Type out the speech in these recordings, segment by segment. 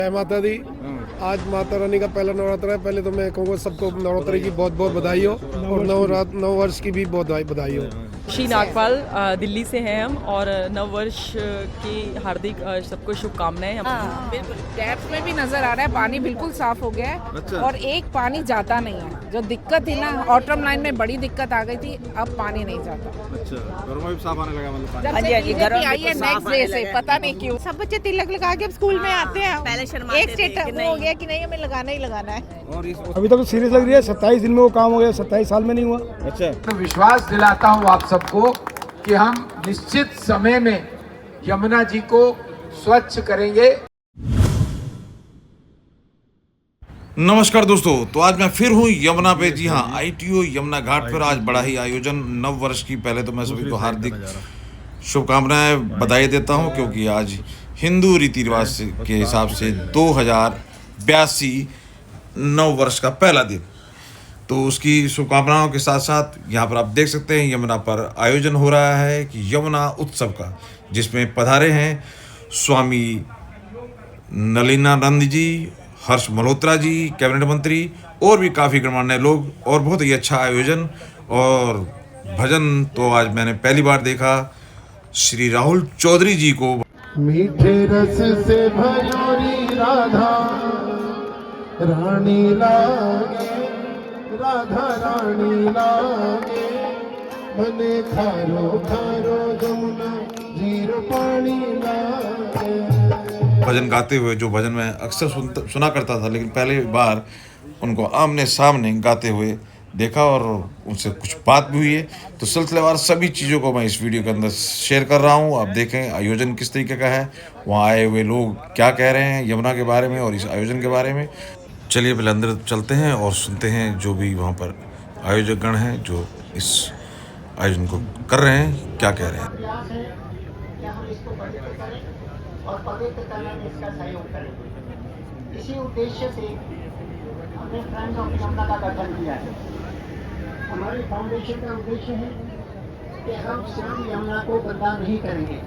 जय माता दी। आज माता रानी का पहला नवरात्र है। पहले तो मैं कहूँगा सबको नवरात्रि की बहुत बहुत बधाई हो और नव वर्ष की भी बहुत बधाई हो। श्री नागपाल दिल्ली से हैं हम और नव वर्ष की हार्दिक सबको शुभकामनाएं। हाँ, बिल्कुल टैप्स में भी नजर आ रहा है पानी बिल्कुल साफ हो गया है। अच्छा। और एक पानी जाता नहीं है। जो दिक्कत थी ना ऑटम लाइन में बड़ी दिक्कत आ गई थी, अब पानी नहीं जाता। अच्छा, घरों में भी साफ आने लगा मतलब पानी। जब से बीजेपी आई है नेक्स्ट डे से पता नहीं क्यों सब बच्चे तिलक लगा के अब स्कूल में आते हैं। पहले शर्माते एक थे स्टेट कि वो हो गया कि नहीं हमें लगाना ही लगाना है। और इस अभी तक तो सीरियस लग रही है। 27 दिन में वो काम हो गया, 27 साल में नहीं हुआ। अच्छा, तो विश्वास दिलाता हूँ आप सबको कि हम निश्चित समय में यमुना जी को स्वच्छ करेंगे। नमस्कार दोस्तों, तो आज मैं फिर हूँ यमुना पे। जी हाँ, ITO यमुना घाट पर आज बड़ा ही आयोजन नव वर्ष की। पहले तो मैं सभी को हार्दिक शुभकामनाएं बधाई देता हूँ, क्योंकि आज हिंदू रीति रिवाज के हिसाब से 2082 नव वर्ष का पहला दिन। तो उसकी शुभकामनाओं के साथ साथ यहाँ पर आप देख सकते हैं यमुना पर आयोजन हो रहा है कि यमुना उत्सव का, जिसमें पधारे हैं स्वामी नलिनानंद जी, हर्ष मल्होत्रा जी, कैबिनेट मंत्री और भी काफ़ी गणमान्य लोग, और बहुत ही अच्छा आयोजन। और भजन तो आज मैंने पहली बार देखा श्री राहुल चौधरी जी को। मीठे रस से भयोरी राधा रानी लागे, राधा रानी लागे, बने खारो खारो जमुना जीरो पानी लागे। भजन गाते हुए, जो भजन मैं अक्सर सुना करता था, लेकिन पहली बार उनको आमने सामने गाते हुए देखा और उनसे कुछ बात भी हुई है। तो सिलसिलेवार सभी चीज़ों को मैं इस वीडियो के अंदर शेयर कर रहा हूँ। आप देखें आयोजन किस तरीके का है, वहाँ आए हुए लोग क्या कह रहे हैं यमुना के बारे में और इस आयोजन के बारे में। चलिए पहले अंदर चलते हैं और सुनते हैं जो भी वहाँ पर आयोजकगण हैं जो इस आयोजन को कर रहे हैं, क्या कह रहे हैं। और पवित्र करने में इसका सहयोग करें। इसी उद्देश्य से हमने फ्रेंड्स ऑफ यमुना का गठन किया है। हमारी फाउंडेशन का उद्देश्य है कि हम स्वयं यमुना को गंदा नहीं करेंगे।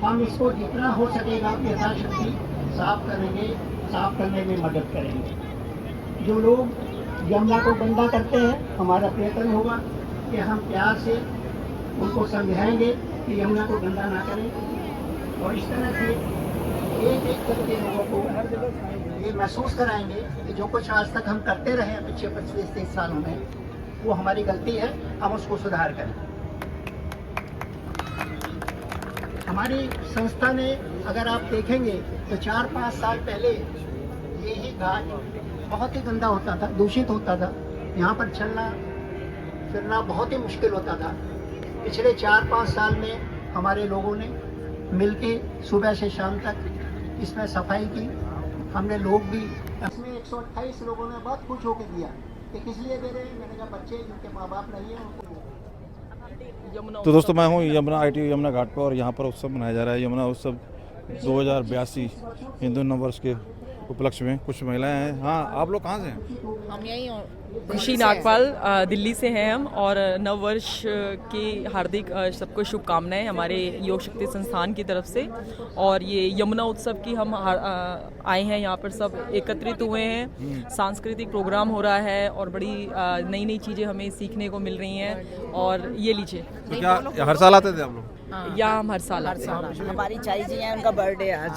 हम इसको जितना हो सकेगा यथाशक्ति साफ करेंगे, साफ करने में मदद करेंगे। जो लोग यमुना को गंदा करते हैं, हमारा प्रयत्न होगा कि हम प्यार से उनको समझाएंगे कि यमुना को गंदा ना करें। और इस तरह से एक एक करके लोगों को ये महसूस कराएंगे कि जो कुछ आज तक हम करते रहे हैं पिछले 25-30 सालों में, वो हमारी गलती है, हम उसको सुधार करें। हमारी संस्था ने, अगर आप देखेंगे तो 4-5 साल पहले यही घाट बहुत ही गंदा होता था, दूषित होता था। यहाँ पर चलना फिरना बहुत ही मुश्किल होता था। पिछले 4-5 साल में हमारे लोगों ने मिलके सुबह से शाम तक इसमें सफाई की। हमने लोग भी, इसमें 128 लोगों ने बहुत खुश होकर दिया कि किस लिए दे रहे हैं। मैंने कहा बच्चे जिनके माँ बाप नहीं है उनको। तो दोस्तों मैं हूँ यमुना ITO यमुना घाट पर और यहाँ पर उत्सव मनाया जा रहा है। यमुना उत्सव 2082 हिंदू नव वर्ष के उपलक्ष्य में कुछ महिलाएं हैं। हाँ, आप लोग कहाँ से हैं? हम यही श्री नागपाल दिल्ली से हैं हम और नव वर्ष की हार्दिक सबको शुभकामनाएं हमारे योग शक्ति संस्थान की तरफ से। और ये यमुना उत्सव की हम आए हैं, यहाँ पर सब एकत्रित हुए हैं। सांस्कृतिक प्रोग्राम हो रहा है और बड़ी नई नई चीज़ें हमें सीखने को मिल रही हैं। और ये लीजिए, तो क्या हर साल आते थे आप लोग? यहाँ हम हर साल आते हैं। हमारी चाई जी हैं, उनका बर्थडे आज।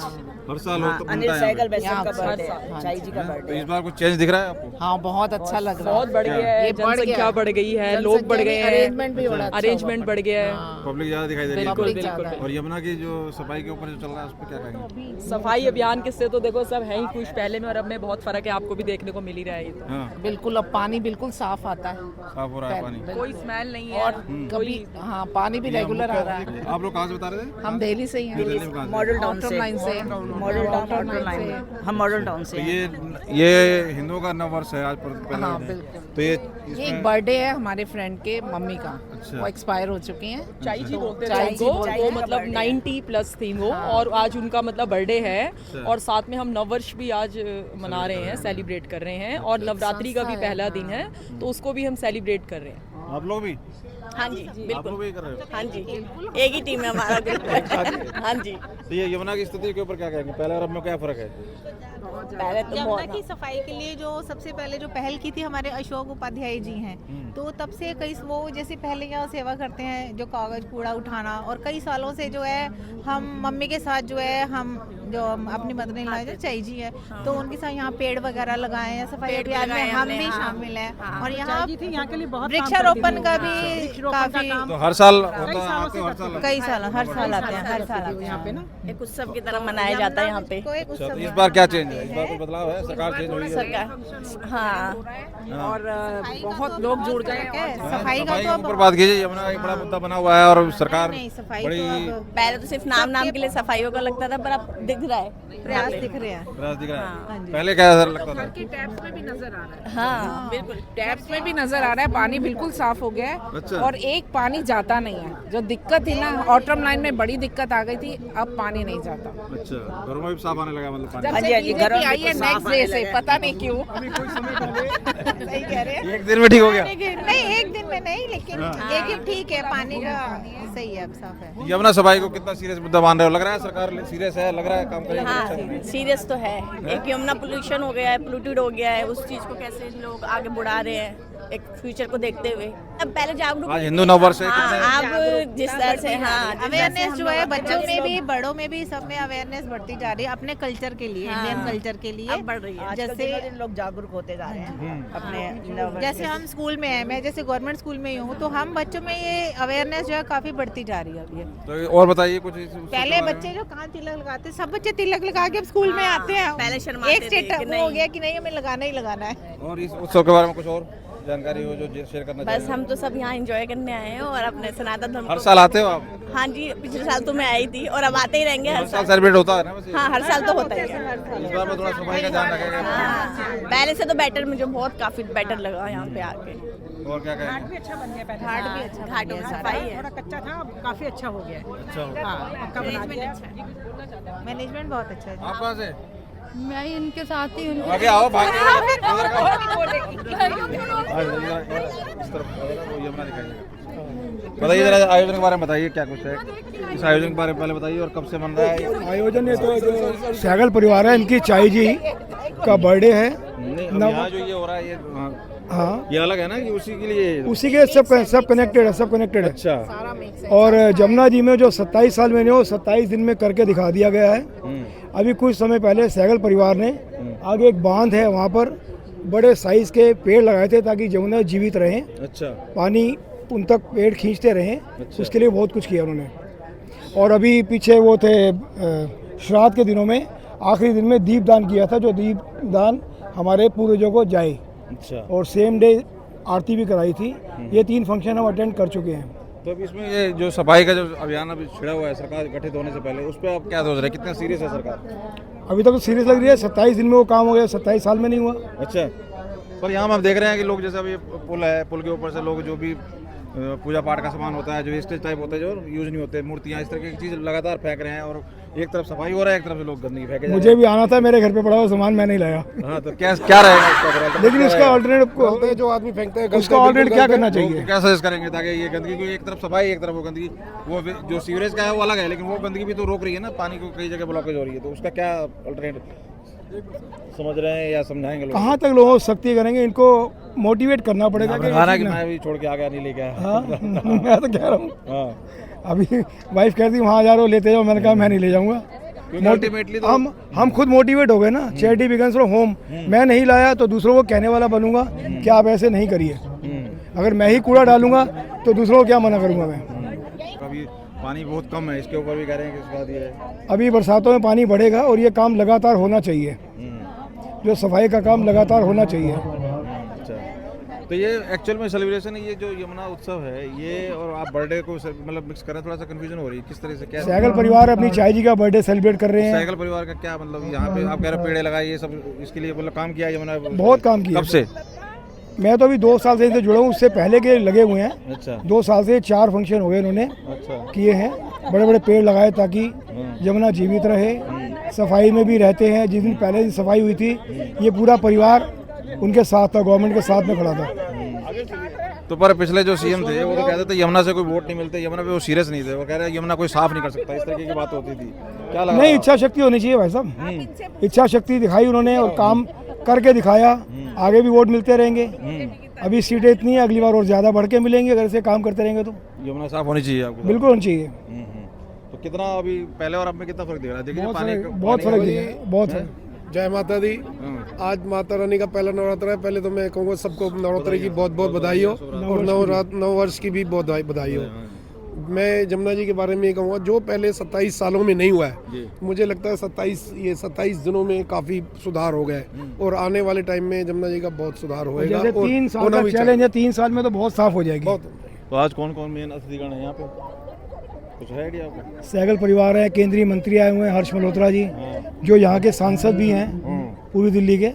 हर साल हो तो अनिल बनता है सहगल यहाँ पे। बेसन का यहाँ बर्थडे हर है, चाई जी का तो बर्थडे इस बार कुछ चेंज दिख रहा है आपको? हाँ, बहुत अच्छा लग रहा है। बहुत बढ़ गया है, ये बढ़ जनसंख्या गया। बढ़ गई है, लोग बढ़ गए हैं, अरेंजमेंट भी बड़ा अच्छा अरेंजमेंट बढ़ गया है। पब्लिक ज़्यादा दिखाई दे रही है। बिल्कुल पब्लिक बिल्कुल। ज़्यादा है। और यमुना की जो सफाई के ऊपर जो चल रहा है उस पर क्या कहेंगे? सफाई अभियान किससे, तो देखो सब है ही कुछ पहले में और अब में बहुत फर्क है, आपको भी देखने को मिल ही रहा है। ये तो हाँ, बिल्कुल अब पानी बिल्कुल साफ आता है। साफ हो रहा है पानी। कोई स्मेल नहीं है। और कभी हाँ पानी भी रेगुलर आ रहा है। आप लोग कहाँ से बता रहे थे? हम दिल्ली से ही हैं। दिल्ली में कहाँ से? मॉडल टाउन ऑटम से। लाइन से। Model town autumn auto line line से। हम मॉडल टाउन से तो हैं। ये हिंदुओं का नव वर्ष है आज पर पहला हाँ, दिन है। बिल्कुल। तो ये ये एक बर्थडे है हमारे फ्रेंड के मम्मी का। अच्छा। वो एक्सपायर हो चुकी हैं। चाई जी बोलते थे चाई जी उनको, बोलते वो हैं। मतलब 90 प्लस थी वो। और आज उनका मतलब बर्थडे है और साथ में हम नववर्ष भी आज मना रहे हैं, सेलिब्रेट कर रहे हैं। और नवरात्रि का भी पहला दिन है, तो उसको भी हम सेलिब्रेट कर रहे हैं। आप लोग भी? हाँ जी आप बिल्कुल। लोग भी कर रहे हो? हाँ जी एक ही टीम है हमारा ग्रुप। हाँ जी तो ये यमुना की स्थिति के ऊपर क्या कहेंगे, पहले और अब में क्या फर्क है? पहले तो यमुना बहुत की सफाई के लिए जो सबसे पहले जो पहल की थी हमारे अशोक उपाध्याय जी हैं, तो तब से कई वो जैसे पहले यहाँ सेवा करते हैं जो कागज कूड़ा उठाना, और कई सालों से जो है हम मम्मी के साथ जो है हम जो अपनी मदर इन लॉ जो चाई जी है तो उनके साथ यहाँ पेड़ वगैरह लगाए हैं, सफाई अभियान में हम भी शामिल हैं, और यहाँ वृक्षारोपण का भी काफी तो हर साल होता है, आते हो हर साल? कई साल हर साल आते हैं, हर साल आते हैं यहाँ पे ना एक उत्सव की तरह मनाया जाता है यहाँ पे। कोई एक अच्छा, उत्सव तो इस बार क्या चेंज है? इस बार कोई बदलाव है? सरकार चेंज हुई है? सरकार हाँ और बहुत लोग जुड़ गए हैं। सफाई का सफाई तो के ऊपर बात कीजिए, यमुना एक बड़ा मुद्दा बना हुआ है और सरकार नहीं, सफाई बड़ी तो अब पहले तो सिर्फ नाम नाम के लिए सफाइयों का लगता था, पर अब दिख रहा है प्रयास दिख रहे हैं। प्रयास दिख रहा है। पहले क्या असर लगता था? के टैप्स में भी नजर आ रहा है, हाँ बिल्कुल। टैप्स में भी नजर आ रहा है, पानी बिल्कुल साफ हो गया है। अच्छा। और एक पानी जाता नहीं है, जो दिक्कत थी ना ऑटम लाइन में बड़ी दिक्कत आ गई थी, अब पानी नहीं जाता। अच्छा, घरों में भी साफ आने लगा मतलब जब पानी? से बीजेपी आई है नेक्स्ट डे से, पता नहीं क्यों। सही कह रहे हैं। एक दिन में ठीक हो गया? नहीं एक दिन में नहीं, लेकिन एक ही ठीक है, पानी का सही है, अब साफ है। यमुना सफाई को कितना सीरियस मुद्दा मान रहे हो? लग रहा है सरकार सीरियस है, लग रहा है काम करेगी? हाँ सीरियस तो है। एक यमुना पोल्यूशन हो गया है, पोल्यूटेड हो गया है, उस चीज को कैसे लोग आगे बढ़ा रहे हैं एक फ्यूचर को देखते हुए। अब पहले जागरूक आज हिंदू नव वर्ष है, हाँ, अब जिस तरह से हाँ अवेयरनेस जो है बच्चों में भी बड़ों में भी सब में अवेयरनेस बढ़ती जा रही है अपने कल्चर के लिए, इंडियन कल्चर के लिए अब बढ़ रही है। जैसे लोग जागरूक होते जा रहे हैं अपने जैसे हम स्कूल में हैं, मैं जैसे गवर्नमेंट स्कूल में ही हूँ, तो हम बच्चों में ये अवेयरनेस जो है काफी बढ़ती जा रही है अभी। तो और बताइए कुछ पहले बच्चे जो कहाँ तिलक लगाते, सब बच्चे तिलक लगा के अब स्कूल में आते हैं। पहले शर्माते एक थे स्टेटस कि वो हो नहीं। गया कि नहीं हमें लगाना ही लगाना है। और इस उत्सव के बारे में कुछ और जानकारी हो जो शेयर करना बस चाहिए? हम तो सब यहाँ एंजॉय करने आए हैं और अपने सनातन धर्म हर को- साल आते हो आप? हाँ जी, पिछले साल तो मैं आई थी और अब आते ही रहेंगे हर हर साल साल। सेलिब्रेट होता है ना वैसे? हाँ हर साल तो होता ही है। इस बार में थोड़ा सफाई का ध्यान रखेगा। हाँ, पहले से तो बेटर, मुझे बहुत काफी बेटर लगा यहाँ पे आके। और क्या कहेंगे? अच्छा बन गया, पहले घाट भी अच्छा घाटों में सफाई है। थोड़ा कच्चा था, अब काफी अच्छा हो गया है। अच्छा हो। हाँ, पक्का बना दिया। मैनेजमेंट बहुत अच्छा है। आप कहाँ से? मैं इनके साथ ही हूँ। आगे आओ, भाग के आओ। इधर आओ। इस तरफ वो यमुना दिखाइए। बताइए जरा आयोजन के बारे में बताइए, क्या कुछ है इस आयोजन के बारे में पहले बताइए, और कब से मन रहा है? आयोजन है तो जो सहगल परिवार है, इनकी चाई जी का बर्थडे है। नहीं, अब यहाँ जो ये हो रहा है ये हाँ, ये अलग है ना, कि उसी के लिए? उसी के सब कनेक्टेड है, सब कनेक्टेड है। अच्छा। और जमुना जी में जो 27 साल में नहीं हो 27 दिन में करके दिखा दिया गया है। अभी कुछ समय पहले सहगल परिवार ने आगे एक बांध है, वहाँ पर बड़े साइज के पेड़ लगाए थे ताकि जमुना जीवित रहें, अच्छा। पानी उन तक पेड़ खींचते रहें। अच्छा। उसके लिए बहुत कुछ किया उन्होंने। और अभी पीछे वो थे श्राद्ध के दिनों में आखिरी दिन में दीपदान किया था, जो दीपदान हमारे पूर्वजों को जाए। अच्छा। और सेम डे आरती भी कराई थी। ये 3 फंक्शन हम अटेंड कर चुके हैं। तो अब इसमें ये जो सफाई का जो अभियान अभी छिड़ा हुआ है सरकार गठित होने से पहले, उस पर आप क्या सोच रहे हैं, कितना सीरियस है सरकार? अभी तक तो सीरियस लग रही है, 27 दिन में वो काम हो गया, 27 साल में नहीं हुआ। अच्छा। पर यहाँ हम देख रहे हैं कि लोग जैसे अभी पुल है, पुल के ऊपर से लोग जो भी पूजा पाठ का सामान होता है, जो वेस्टेज टाइप होता है, जो यूज नहीं होते, मूर्तियाँ, इस तरह की चीज़ लगातार फेंक रहे हैं, और एक तरफ सफाई हो रहा है, एक तरफ से लोग गंदगी फेंके जा रहे मुझे भी आना था, मेरे घर पे पड़ा हुआ सामान मैं नहीं लाया। हैं। हाँ, तो क्या रहेगा इसका? लेकिन उसका ऑल्टरनेटिव जो आदमी फेंकते हैं उसका ऑल्टरनेटिव क्या करना लोग चाहिए? क्या सजेस्ट करेंगे ताकि ये गंदगी को, एक तरफ सफाई एक तरफ वो गंदगी, वो जो सीवरेज का है वो अलग है, लेकिन वो गंदगी भी तो रोक रही है ना, पानी को कई जगह ब्लॉकेज हो रही है, तो उसका क्या अल्टरनेटिव समझ रहे हैं या समझाएंगे लोग? कहाँ तक लोगों को सख्ती करेंगे, इनको मोटिवेट करना पड़ेगा कि खाना कि मैं भी छोड़ के आ गया, नहीं लेके आया। हाँ मैं तो कह रहा हूँ। हाँ, अभी वाइफ कहती वहाँ जा रहे हो लेते जाओ, मैंने कहा मैं नहीं ले जाऊँगा। क्योंकि अल्टीमेटली तो हम खुद मोटिवेट हो गए ना, चैरिटी बिगिंस फ्रॉम होम। मैं नहीं लाया तो दूसरों को कहने वाला बनूंगा कि आप ऐसे नहीं करिए। अगर मैं ही कूड़ा डालूंगा तो दूसरों को क्या मना करूंगा मैं? अभी पानी बहुत कम है, इसके ऊपर भी कह रहे हैं कि इसका दिया है। अभी बरसातों में पानी बढ़ेगा और ये काम लगातार होना चाहिए, जो सफाई का काम लगातार होना चाहिए। अच्छा, तो ये एक्चुअल में सेलिब्रेशन है, ये जो यमुना उत्सव है ये, और आप बर्थडे को मतलब मिक्स कर रहे हैं, थोड़ा सा कंफ्यूजन हो रही है किस तरह से क्या? सहगल परिवार अपनी चाई जी का बर्थडे सेलिब्रेट कर रहे हैं। साइकिल परिवार का क्या मतलब, यहाँ पे आप कह रहे हो पेड़ लगाए, ये सब इसके लिए मतलब काम किया है यमुना? बहुत काम किया। कब से? मैं तो अभी 2 साल से इनसे जुड़ा हूँ, उससे पहले के लगे हुए हैं। अच्छा। 2 साल से 4 फंक्शन हो गए इन्होंने अच्छा। किए हैं, बड़े बड़े पेड़ लगाए ताकि यमुना जीवित रहे। सफाई में भी रहते हैं, जिस दिन पहले दिन सफाई हुई थी ये पूरा परिवार उनके साथ था, गवर्नमेंट के साथ में खड़ा था। तो पर पिछले जो सीएम थे वो तो कहते थे यमुना से कोई वोट नहीं मिलते, यमुना पे वो सीरियस नहीं थे, वो कह रहे हैं यमुना कोई साफ नहीं कर सकता, इस तरीके की बात होती थी। क्या लगा? नहीं, इच्छा शक्ति होनी चाहिए भाई साहब, इच्छा शक्ति दिखाई उन्होंने और काम करके दिखाया। आगे भी वोट मिलते रहेंगे, अभी सीटें इतनी है, अगली बार और ज्यादा बढ़ के मिलेंगे अगर ऐसे काम करते रहेंगे तो। यमुना साफ होनी चाहिए आपको? बिल्कुल होनी चाहिए। तो कितना अभी पहले और अब में कितना फर्क दिख रहा है? देखिए बहुत पानी फर्क दिख रहा है, बहुत है। जय माता दी। आज माता रानी का पहला नवरात्र है। पहले तो मैं कहूँगा सबको नवरात्रि की बहुत बहुत बधाई हो और नव वर्ष की भी बहुत बधाई हो। मैं जमुना जी के बारे में ये कहूँगा, जो पहले 27 सालों में नहीं हुआ है, मुझे लगता है 27 दिनों में काफ़ी सुधार हो गए और आने वाले टाइम में जमुना जी का बहुत सुधार होएगा। जैसे 3 साल का चैलेंज है, 3 साल में तो बहुत साफ हो जाएगी। तो आज कौन कौन मेन अतिथिगण है यहाँ पे, कुछ है आइडिया आपको? सहगल परिवार है, केंद्रीय मंत्री आए हुए हैं हर्ष मल्होत्रा जी, जो यहाँ के सांसद भी हैं पूरी दिल्ली के।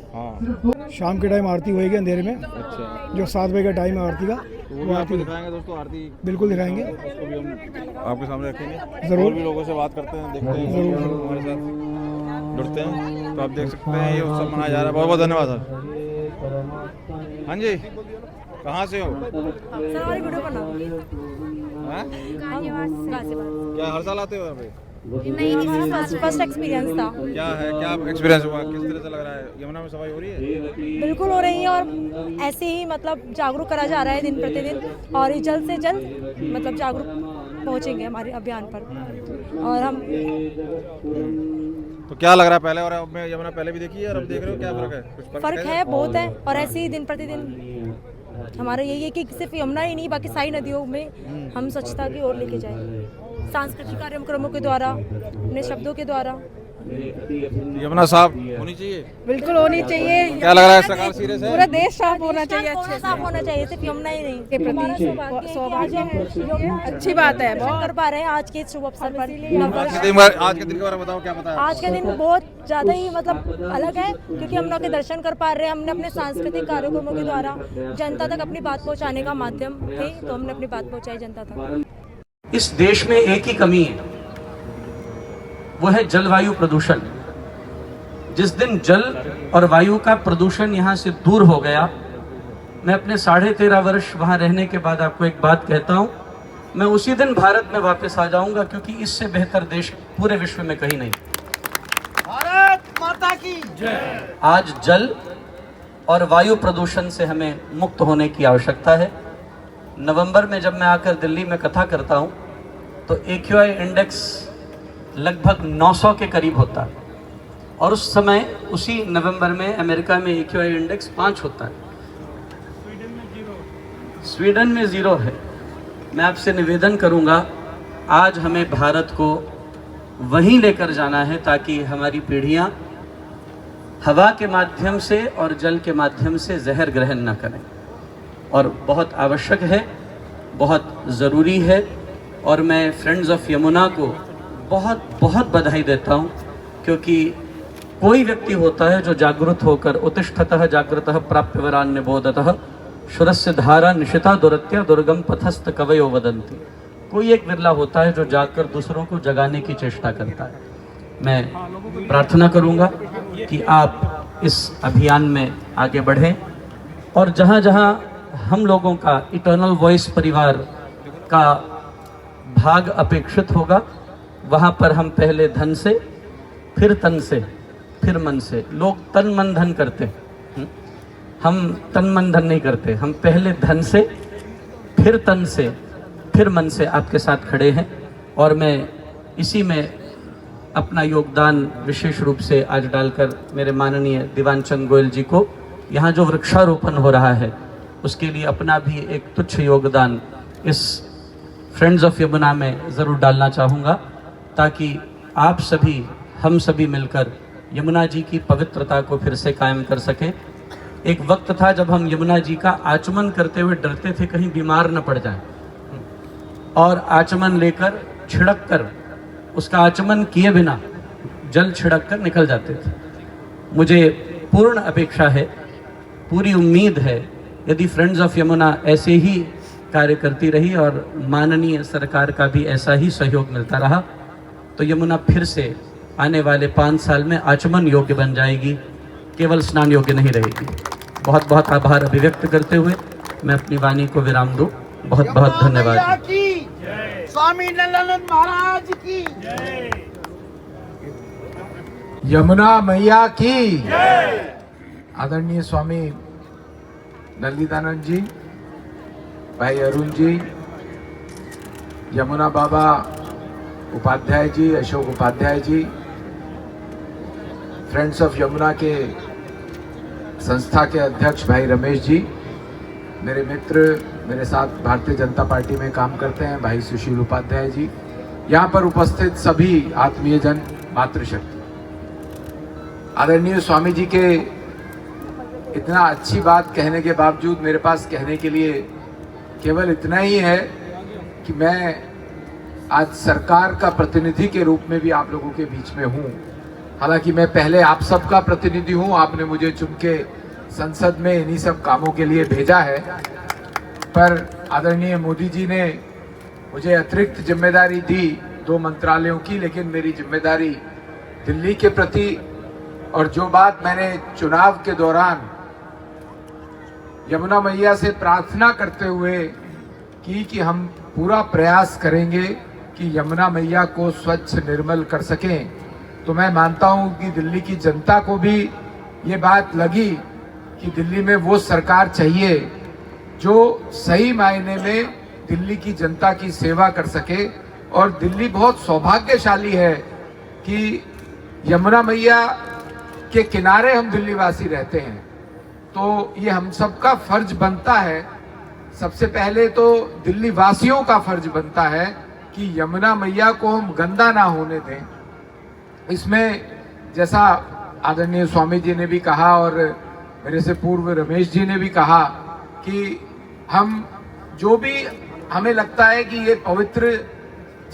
शाम के टाइम आरती होएगी अंधेरे में। अच्छा, जो 7 बजे का टाइम है आरती का, तो वो आपको दिखाएंगे दोस्तों आरती? बिल्कुल दिखाएंगे, उसको भी हम आपके सामने रखेंगे। जरूर। और भी लोगों से बात करते हैं, देखते हैं, हमारे साथ जुड़ते हैं। तो आप देख सकते हैं ये उत्सव मनाया जा रहा है। बहुत बहुत धन्यवाद सर। हाँ जी, कहाँ से हो? हाँ? क्या हर साल आते हो यहाँ पे? नहीं, फर्स्ट एक्सपीरियंस था। क्या है, क्या एक्सपीरियंस हुआ, किस तरह से लग रहा है? यमुना में सफाई हो रही है? बिल्कुल हो रही है और ऐसे ही मतलब जागरूक करा जा रहा है दिन प्रतिदिन, और जल्द से जल्द मतलब जागरूक पहुंचेंगे हमारे अभियान पर। और हम तो क्या लग रहा है पहले और अब में? यमुना पहले भी देखी है और अब देख रहे हो, क्या फर्क है? कुछ फर्क है, बहुत है। और ऐसे ही दिन प्रतिदिन हमारा यही है कि सिर्फ यमुना ही नहीं, बाकी सारी नदियों में हम स्वच्छता की ओर लेके जाएं, सांस्कृतिक कार्यक्रमों के द्वारा, अपने शब्दों के द्वारा। यमुना साफ होनी चाहिए? बिल्कुल होनी चाहिए। क्या लग रहा है, सरकार सीरियस है? पूरा देश साफ होना चाहिए, अच्छे साफ होना चाहिए, सिर्फ यमुना ही नहीं। के प्रति अच्छी बात है, बहुत कर पा रहे हैं आज के शुभ अवसर पर। आज के दिन के बारे में बताओ, क्या पता है? आज का दिन बहुत ज़्यादा ही मतलब अलग है, क्योंकि हम लोग के दर्शन कर पा रहे हैं। हमने अपने सांस्कृतिक कार्यक्रमों के द्वारा जनता तक अपनी बात पहुंचाने का माध्यम थे, तो हमने अपनी बात पहुंचाई जनता तक। इस देश में एक ही कमी है, वो है जलवायु प्रदूषण। जिस दिन जल और वायु का प्रदूषण यहाँ से दूर हो गया, मैं अपने 13.5 वर्ष वहाँ रहने के बाद आपको एक बात कहता हूँ, मैं उसी दिन भारत में वापस आ जाऊंगा, क्योंकि इससे बेहतर देश पूरे विश्व में कहीं नहीं। भारत माता की जय। आज जल और वायु प्रदूषण से हमें मुक्त होने की आवश्यकता है। नवंबर में जब मैं आकर दिल्ली में कथा करता हूँ तो AQI इंडेक्स लगभग 900 के करीब होता है, और उस समय उसी नवंबर में अमेरिका में AQI इंडेक्स 5 होता है, स्वीडन में 0 है। मैं आपसे निवेदन करूंगा, आज हमें भारत को वहीं लेकर जाना है ताकि हमारी पीढ़ियां हवा के माध्यम से और जल के माध्यम से जहर ग्रहण न करें। और बहुत आवश्यक है, बहुत ज़रूरी है, और मैं फ्रेंड्स ऑफ यमुना को बहुत बहुत बधाई देता हूं, क्योंकि कोई व्यक्ति होता है जो जागृत होकर उत्तिष्ठतः जागृतः प्राप्यवरान् निबोधतः शुरस्य धारा निशिता दुरत्या दुर्गम पथस्थ कवयो वदन्ति। कोई एक विरला होता है जो जागकर दूसरों को जगाने की चेष्टा करता है। मैं प्रार्थना करूंगा कि आप इस अभियान में आगे बढ़ें, और जहां जहां हम लोगों का इटर्नल वॉइस परिवार का भाग अपेक्षित होगा, वहां पर हम पहले धन से, फिर तन से, फिर मन से। लोग तन मन धन करते हैं, हम तन मन धन नहीं करते। हम पहले धन से, फिर तन से, फिर मन से आपके साथ खड़े हैं, और मैं इसी में अपना योगदान विशेष रूप से आज डालकर मेरे माननीय दीवानचंद गोयल जी को, यहाँ जो वृक्षारोपण हो रहा है उसके लिए अपना भी एक तुच्छ योगदान इस फ्रेंड्स ऑफ यमुना में ज़रूर डालना चाहूँगा, ताकि आप सभी, हम सभी मिलकर यमुना जी की पवित्रता को फिर से कायम कर सकें। एक वक्त था जब हम यमुना जी का आचमन करते हुए डरते थे कहीं बीमार न पड़ जाएं, और आचमन लेकर छिड़क कर, उसका आचमन किए बिना जल छिड़क कर निकल जाते थे। मुझे पूर्ण अपेक्षा है, पूरी उम्मीद है, यदि फ्रेंड्स ऑफ यमुना ऐसे ही कार्य करती रही और माननीय सरकार का भी ऐसा ही सहयोग मिलता रहा, तो यमुना फिर से आने वाले 5 साल में आचमन योग्य बन जाएगी, केवल स्नान योग्य नहीं रहेगी। बहुत बहुत आभार अभिव्यक्त करते हुए मैं अपनी वाणी को विराम दूं। बहुत बहुत धन्यवाद। स्वामी नंदानंद महाराज की, यमुना मैया की। आदरणीय स्वामी ललितानंद जी, भाई अरुण जी, यमुना बाबा उपाध्याय जी, अशोक उपाध्याय जी, फ्रेंड्स ऑफ यमुना के संस्था के अध्यक्ष भाई रमेश जी, मेरे मित्र, मेरे साथ भारतीय जनता पार्टी में काम करते हैं भाई सुशील उपाध्याय जी, यहाँ पर उपस्थित सभी आत्मीय जन, मातृशक्ति। आदरणीय स्वामी जी के इतना अच्छी बात कहने के बावजूद मेरे पास कहने के लिए केवल इतना ही है कि मैं आज सरकार का प्रतिनिधि के रूप में भी आप लोगों के बीच में हूँ। हालांकि मैं पहले आप सबका प्रतिनिधि हूँ, आपने मुझे चुन के संसद में इन्हीं सब कामों के लिए भेजा है, पर आदरणीय मोदी जी ने मुझे अतिरिक्त जिम्मेदारी दी 2 मंत्रालयों की, लेकिन मेरी जिम्मेदारी दिल्ली के प्रति, और जो बात मैंने चुनाव के दौरान यमुना मैया से प्रार्थना करते हुए की कि हम पूरा प्रयास करेंगे कि यमुना मैया को स्वच्छ निर्मल कर सकें, तो मैं मानता हूं कि दिल्ली की जनता को भी ये बात लगी कि दिल्ली में वो सरकार चाहिए जो सही मायने में दिल्ली की जनता की सेवा कर सके। और दिल्ली बहुत सौभाग्यशाली है कि यमुना मैया के किनारे हम दिल्ली वासी रहते हैं, तो ये हम सबका फर्ज बनता है, सबसे पहले तो दिल्ली वासियों का फर्ज बनता है कि यमुना मैया को हम गंदा ना होने दें। इसमें जैसा आदरणीय स्वामी जी ने भी कहा और मेरे से पूर्व रमेश जी ने भी कहा कि हम जो भी हमें लगता है कि ये पवित्र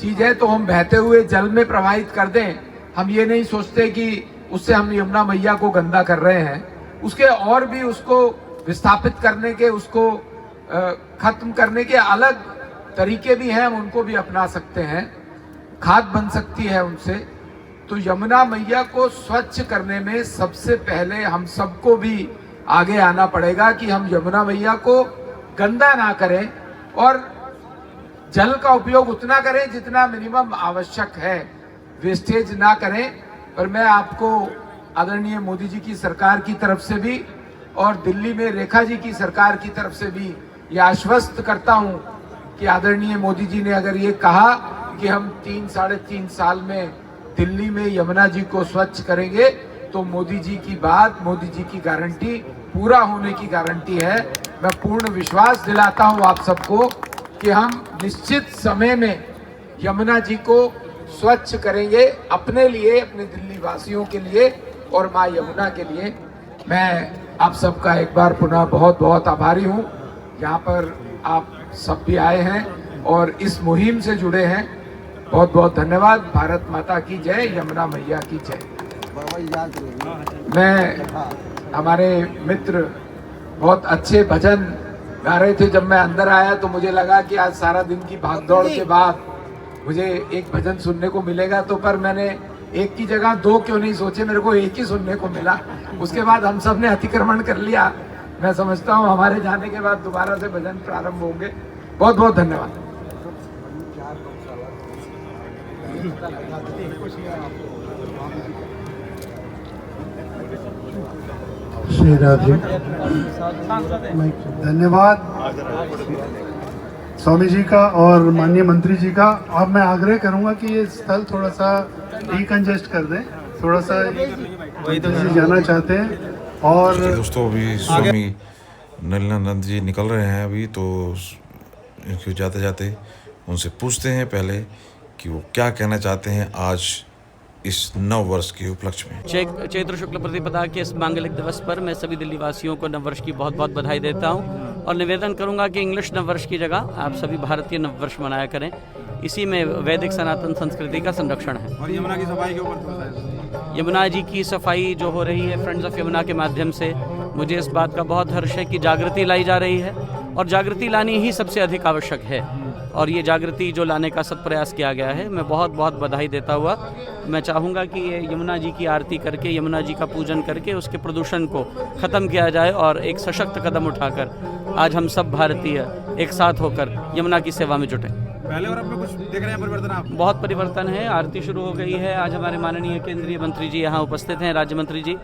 चीज है तो हम बहते हुए जल में प्रवाहित कर दें। हम ये नहीं सोचते कि उससे हम यमुना मैया को गंदा कर रहे हैं, उसके और भी उसको विस्थापित करने के, उसको खत्म करने के अलग तरीके भी हैं, हम उनको भी अपना सकते हैं, खाद बन सकती है उनसे। तो यमुना मैया को स्वच्छ करने में सबसे पहले हम सबको भी आगे आना पड़ेगा कि हम यमुना मैया को गंदा ना करें और जल का उपयोग उतना करें जितना मिनिमम आवश्यक है, वेस्टेज ना करें। और मैं आपको आदरणीय मोदी जी की सरकार की तरफ से भी और दिल्ली में रेखा जी की सरकार की तरफ से भी ये आश्वस्त करता हूं कि आदरणीय मोदी जी ने अगर ये कहा कि हम 3-3.5 साल में दिल्ली में यमुना जी को स्वच्छ करेंगे, तो मोदी जी की बात, मोदी जी की गारंटी पूरा होने की गारंटी है। मैं पूर्ण विश्वास दिलाता हूं आप सबको कि हम निश्चित समय में यमुना जी को स्वच्छ करेंगे, अपने लिए, अपने दिल्ली वासियों के लिए और माँ यमुना के लिए। मैं आप सबका एक बार पुनः बहुत बहुत आभारी हूँ, यहाँ पर आप सब भी आए हैं और इस मुहिम से जुड़े हैं। बहुत बहुत धन्यवाद। भारत माता की जय, यमुना मैया की जय। मैं, हमारे मित्र बहुत अच्छे भजन गा रहे थे। जब मैं अंदर आया तो मुझे लगा कि आज सारा दिन की भागदौड़ के बाद मुझे एक भजन सुनने को मिलेगा, तो पर मैंने एक की जगह 2 क्यों नहीं सोचे, मेरे को एक ही सुनने को मिला। उसके बाद हम सब ने अतिक्रमण कर लिया। मैं समझता हूँ हमारे जाने के बाद दोबारा से भजन प्रारंभ होंगे। बहुत बहुत धन्यवाद। श्री राधे, धन्यवाद स्वामी जी का और माननीय मंत्री जी का। अब मैं आग्रह करूंगा कि ये स्थल थोड़ा सा डिकंजेस्ट कर दें, थोड़ा सा जाना चाहते हैं। और दोस्तों अभी स्वामी नलिनानंद जी निकल रहे हैं अभी, तो इनको जाते जाते उनसे पूछते हैं पहले कि वो क्या कहना चाहते हैं आज इस नव वर्ष के उपलक्ष्य में। चैत्र शुक्ल प्रतिपदा के इस मांगलिक दिवस पर मैं सभी दिल्ली वासियों को नव वर्ष की बहुत बहुत बधाई देता हूं और निवेदन करूंगा कि इंग्लिश नव वर्ष की जगह आप सभी भारतीय नव वर्ष मनाया करें। इसी में वैदिक सनातन संस्कृति का संरक्षण है। और यमुना की सफाई के ऊपर, यमुना जी की सफाई जो हो रही है फ्रेंड्स ऑफ यमुना के माध्यम से, मुझे इस बात का बहुत हर्ष है कि जागृति लाई जा रही है और जागृति लानी ही सबसे अधिक आवश्यक है। और ये जागृति जो लाने का सत प्रयास किया गया है, मैं बहुत बहुत बधाई देता हुआ मैं चाहूँगा कि ये यमुना जी की आरती करके, यमुना जी का पूजन करके उसके प्रदूषण को ख़त्म किया जाए और एक सशक्त कदम उठाकर आज हम सब भारतीय एक साथ होकर यमुना की सेवा में जुटे। पहले और अब में कुछ देख रहे हैं परिवर्तन आप? बहुत परिवर्तन है। आरती शुरू हो गई है। आज हमारे माननीय केंद्रीय मंत्री जी यहाँ उपस्थित हैं, राज्य मंत्री जी।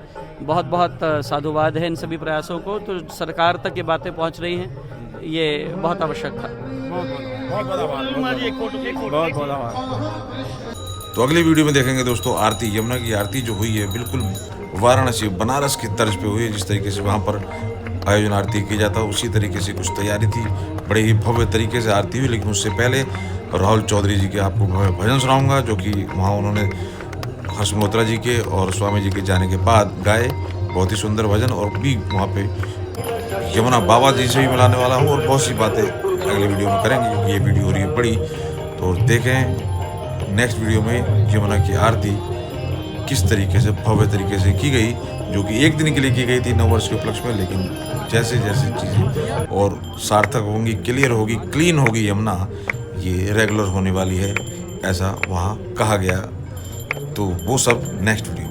बहुत बहुत साधुवाद है इन सभी प्रयासों को। तो सरकार तक ये बातें पहुँच रही हैं, ये बहुत आवश्यक था। बहुत आभार। तो अगली वीडियो में देखेंगे दोस्तों आरती, यमुना की आरती जो हुई है बिल्कुल वाराणसी बनारस की तर्ज पे हुई है। जिस तरीके से वहाँ पर आयोजन आरती की जाता है उसी तरीके से कुछ तैयारी थी, बड़े ही भव्य तरीके से आरती हुई। लेकिन उससे पहले राहुल चौधरी जी के आपको भव्य भजन सुनाऊंगा जो कि वहाँ उन्होंने हर्ष मल्होत्रा जी के और स्वामी जी के जाने के बाद गाए। बहुत ही सुंदर भजन, और भी वहाँ पे यमुना बाबा जी से भी मिलाने वाला हूँ और बहुत सी बातें अगली वीडियो में करेंगे क्योंकि ये वीडियो हो रही है बड़ी। तो देखें नेक्स्ट वीडियो में यमुना की आरती किस तरीके से भव्य तरीके से की गई, जो कि एक दिन के लिए की गई थी नववर्ष के उपलक्ष्य में। लेकिन जैसे जैसे चीज़ें और सार्थक होंगी, क्लियर होगी, क्लीन होगी यमुना, ये रेगुलर होने वाली है, ऐसा वहाँ कहा गया। तो वो सब नेक्स्ट वीडियो।